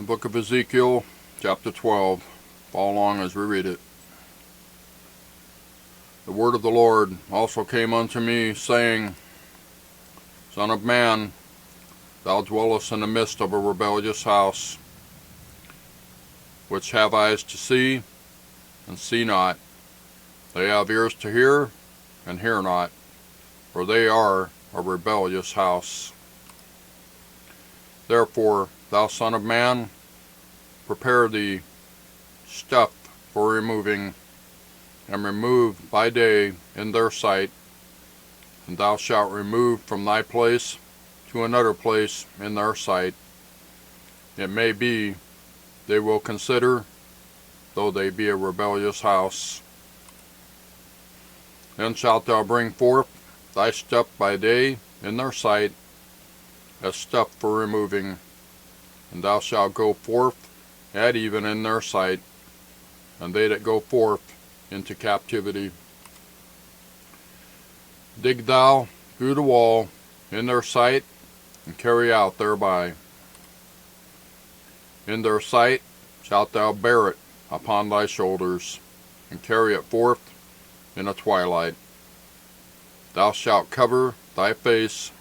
The Book of Ezekiel Chapter 12. Follow along as we read it. The word of the Lord also came unto me, saying, Son of man, thou dwellest in the midst of a rebellious house, which have eyes to see, and see not. They have ears to hear, and hear not, for they are a rebellious house. Therefore, thou son of man, prepare thee stuff for removing, and remove by day in their sight, and thou shalt remove from thy place to another place in their sight. It may be they will consider, though they be a rebellious house. Then shalt thou bring forth thy stuff by day in their sight, as stuff for removing, and thou shalt go forth at even in their sight, and they that go forth into captivity. Dig thou through the wall in their sight, and carry out thereby. In their sight shalt thou bear it upon thy shoulders, and carry it forth in a twilight. Thou shalt cover thy face,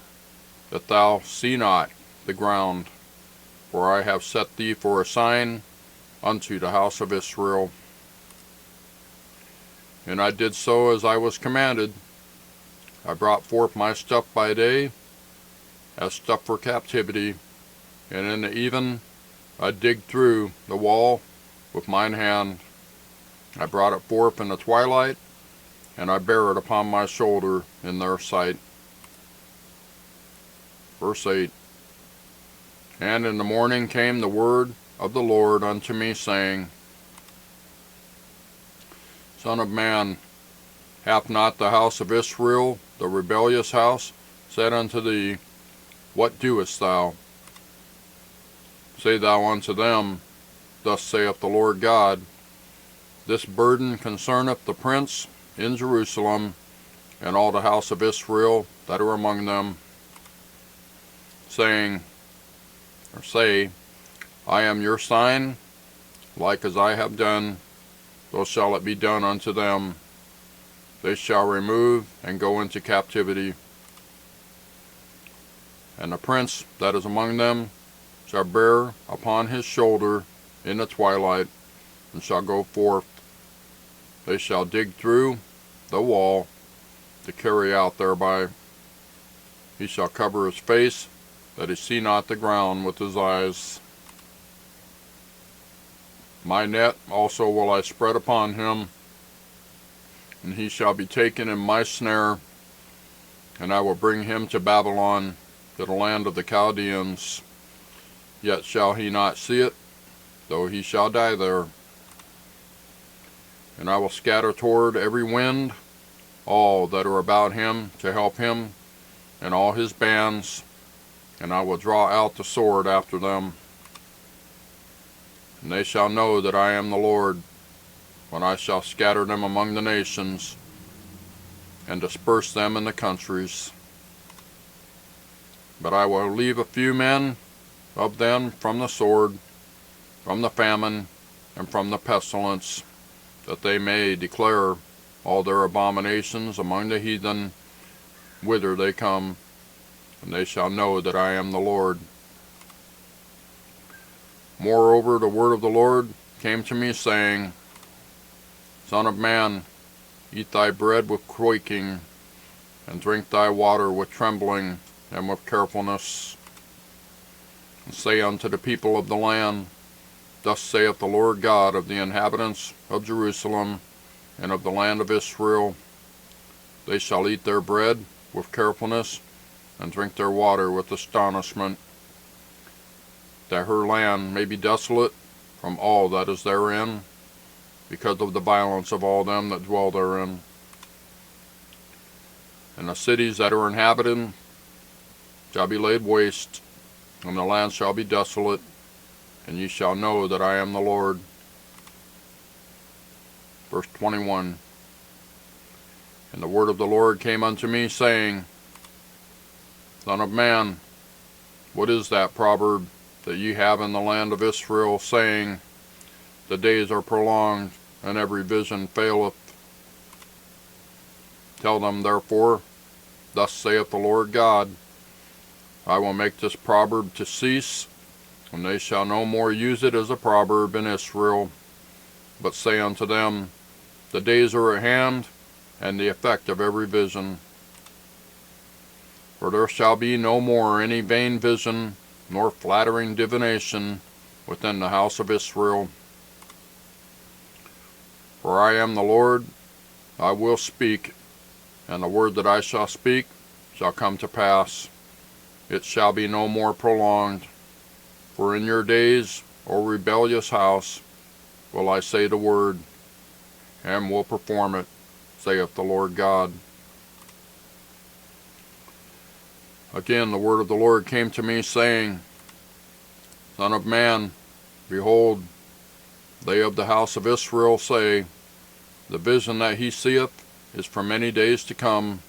that thou see not the ground, for I have set thee for a sign unto the house of Israel. And I did so as I was commanded. I brought forth my stuff by day, as stuff for captivity, and in the even I digged through the wall with mine hand. I brought it forth in the twilight, and I bare it upon my shoulder in their sight. Verse 8. And in the morning came the word of the Lord unto me, saying, Son of man, hath not the house of Israel, the rebellious house, said unto thee, What doest thou? Say thou unto them, Thus saith the Lord God, This burden concerneth the prince in Jerusalem, and all the house of Israel that are among them, saying, or say, I am your sign, like as I have done, so shall it be done unto them. They shall remove and go into captivity. And the prince that is among them shall bear upon his shoulder in the twilight, and shall go forth. They shall dig through the wall to carry out thereby. He shall cover his face, that he see not the ground with his eyes. My net also will I spread upon him, and he shall be taken in my snare, and I will bring him to Babylon, to the land of the Chaldeans. Yet shall he not see it, though he shall die there. And I will scatter toward every wind all that are about him to help him, and all his bands, and I will draw out the sword after them. And they shall know that I am the Lord, when I shall scatter them among the nations, and disperse them in the countries. But I will leave a few men of them from the sword, from the famine, and from the pestilence, that they may declare all their abominations among the heathen, whither they come, and they shall know that I am the Lord. Moreover, the word of the Lord came to me, saying, Son of man, eat thy bread with quaking, and drink thy water with trembling and with carefulness. And say unto the people of the land, Thus saith the Lord God of the inhabitants of Jerusalem and of the land of Israel, They shall eat their bread with carefulness, and drink their water with astonishment, that her land may be desolate from all that is therein, because of the violence of all them that dwell therein. And the cities that are inhabited shall be laid waste, and the land shall be desolate, and ye shall know that I am the Lord. Verse 21. And the word of the Lord came unto me, saying, Son of man, what is that proverb that ye have in the land of Israel, saying, the days are prolonged, and every vision faileth. Tell them therefore, thus saith the Lord God, I will make this proverb to cease, and they shall no more use it as a proverb in Israel, but say unto them, the days are at hand, and the effect of every vision. For there shall be no more any vain vision, nor flattering divination within the house of Israel. For I am the Lord, I will speak, and the word that I shall speak shall come to pass. It shall be no more prolonged. For in your days, O rebellious house, will I say the word, and will perform it, saith the Lord God. Again the word of the Lord came to me, saying, Son of man, behold, they of the house of Israel say, the vision that he seeth is for many days to come,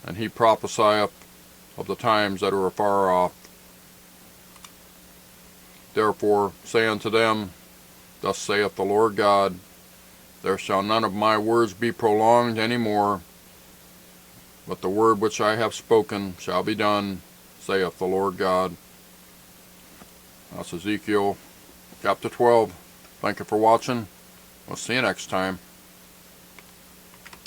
and he prophesieth of the times that are afar off. Therefore say unto them, thus saith the Lord God, there shall none of my words be prolonged any more, but the word which I have spoken shall be done, saith the Lord God. That's Ezekiel chapter 12. Thank you for watching. We'll see you next time.